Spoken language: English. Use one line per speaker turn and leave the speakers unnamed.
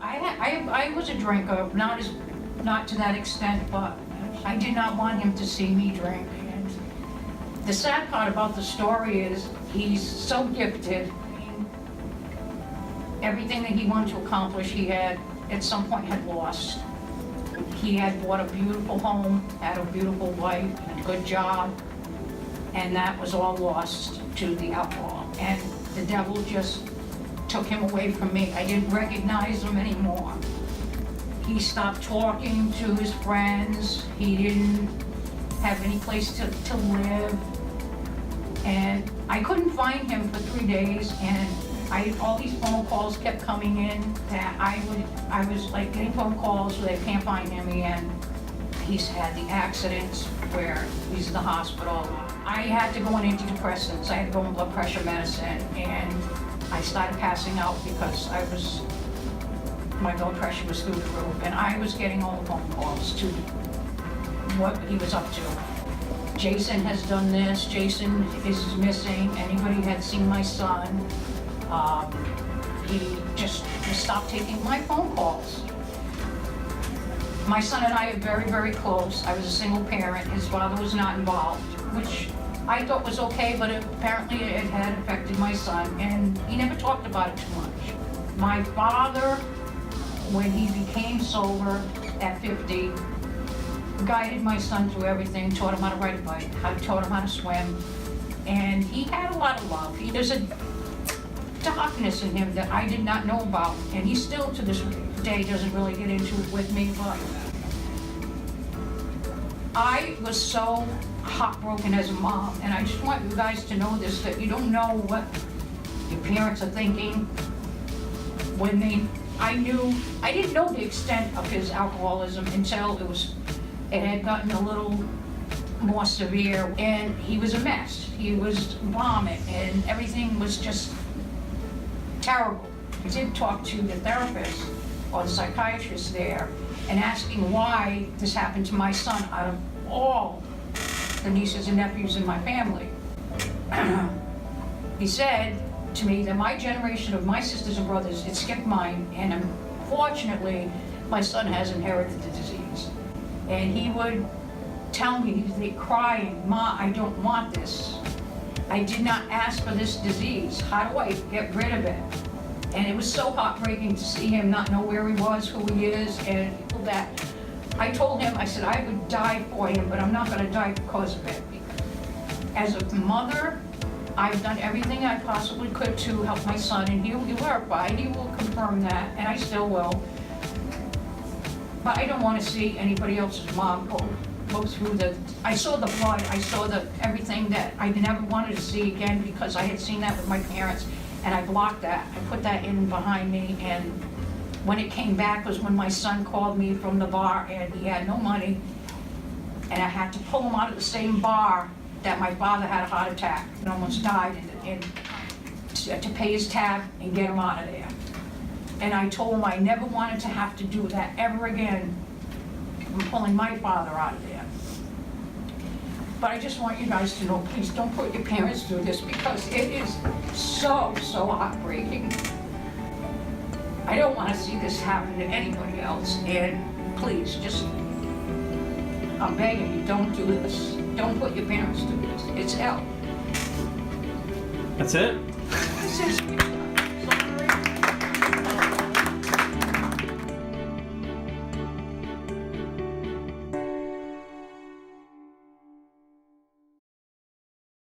I was a drinker, not to that extent, but I did not want him to see me drink. And the sad part about the story is he's so gifted. Everything that he wanted to accomplish, he had, at some point, had lost. He had bought a beautiful home, had a beautiful wife, and a good job, and that was all lost to the alcohol. And the devil just took him away from me. I didn't recognize him anymore. He stopped talking to his friends. He didn't have any place to live. And I couldn't find him for 3 days, and all these phone calls kept coming in that I was like getting phone calls where they can't find him again. He's had the accidents where he's in the hospital. I had to go on antidepressants. I had to go on blood pressure medicine, and I started passing out because my blood pressure was through the roof, and I was getting all the phone calls to what he was up to. Jason has done this, Jason is missing, anybody had seen my son. He just stopped taking my phone calls. My son and I are very, very close. I was a single parent. His father was not involved, which I thought was okay, but apparently it had affected my son, and he never talked about it too much. My father, when he became sober at 50, guided my son through everything, taught him how to ride a bike, taught him how to swim, and he had a lot of love. There's a darkness in him that I did not know about, and he still to this day doesn't really get into it with me, but I was so heartbroken as a mom, and I just want you guys to know this, that you don't know what your parents are thinking when I didn't know the extent of his alcoholism until it had gotten a little more severe, and he was a mess. He was vomit, and everything was just terrible. I did talk to the therapist or the psychiatrist there and asking why this happened to my son out of all the nieces and nephews in my family. He said to me that my generation of my sisters and brothers, it skipped mine, and unfortunately, my son has inherited the disease. And he would tell me, he'd be crying, "Ma, I don't want this. I did not ask for this disease. How do I get rid of it?" And it was so heartbreaking to see him not know where he was, who he is, and that I told him, I said, I would die for him, but I'm not gonna die because of it. As a mother, I've done everything I possibly could to help my son, and he will verify, he will confirm that, and I still will. But I don't wanna see anybody else's mom go through I saw the blood, I saw everything that I never wanted to see again, because I had seen that with my parents, and I blocked that. I put that in behind me, and when it came back was when my son called me from the bar, and he had no money, and I had to pull him out of the same bar that my father had a heart attack and almost died, and to pay his tab and get him out of there. And I told him I never wanted to have to do that ever again, from pulling my father out of there. But I just want you guys to know, please don't put your parents through this, because it is so, so heartbreaking. I don't want to see this happen to anybody else, and please, just, I'm begging you, don't do this. Don't put your parents through this. It's hell.
That's it?
This is